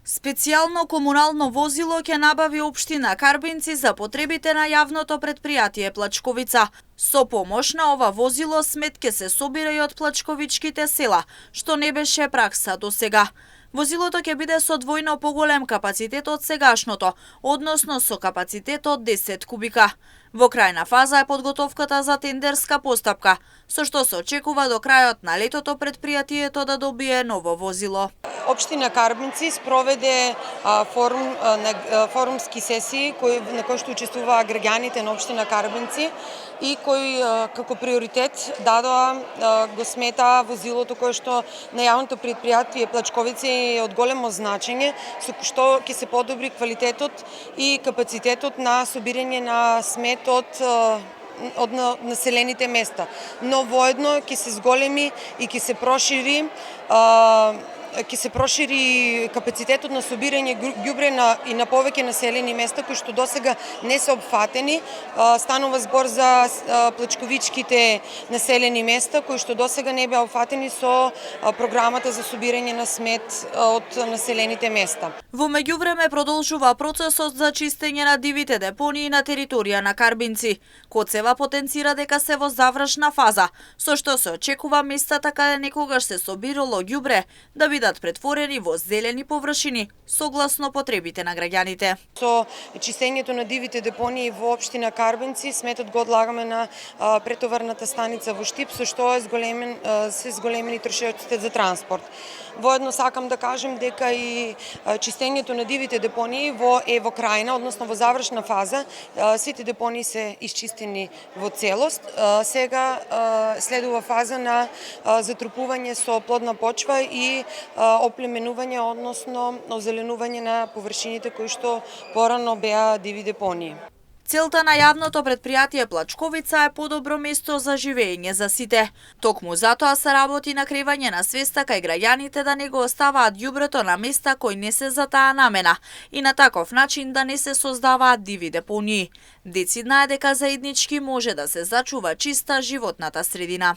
Специјално комунално возило ќе набави општина Карбинци за потребите на јавното претпријатие Плачковица. Со помош на ова возило смет ќе се собира и од плачковичките села, што не беше пракса до сега. Возилото ќе биде со двојно поголем капацитет од сегашното, односно со капацитет од 10 кубика. Во крајна фаза е подготовката за тендерска постапка, со што се очекува до крајот на летото претпријатието да добие ново возило. Општина Карбинци спроведе форумски сесии на кои што учествуваа граѓаните на општина Карбинци и кои како приоритет дадоа го сметаа возилото кое што на јавното претпријатие Плачковица е од големо значење, со што ќе се подобри квалитетот и капацитетот на собирање на смет од населените места. Но воедно ќе се зголеми и ќе се прошири капацитетот на собирање ѓубре и на повеќе населени места кои што досега не се опфатени. Станува збор за плачковичките населени места кои што досега не беа опфатени со програмата за собирање на смет од населените места. Во меѓувреме продолжува процесот за чистење на дивите депонии на територија на Карбинци. Коцева потенцира дека се во завршна фаза, со што се очекува местата каде некогаш се собирало ѓубре да бидат претворени во зелени површини, согласно потребите на граѓаните. Со чистењето на дивите депонии во општина Карбинци, сметот го одлагаме на претоварната станица во Штип, со што се зголемени трошоците за транспорт. Воедно сакам да кажем дека и чистењето на дивите депонии во крајна, односно во завршна фаза. Сите депонии се исчистени во целост. Сега следува фаза на затрупување со плодна почва и оплеменување, односно озеленување на површините кои што порано беа диви депонии. Целта на јавното претпријатие Плачковица е подобро место за живење за сите. Токму затоа се работи на креирање на свеста кај граѓаните да не го оставаат ѓубрето на места кои не се за таа намена и на таков начин да не се создаваат диви депонии. Децидна е дека заеднички може да се зачува чиста животната средина.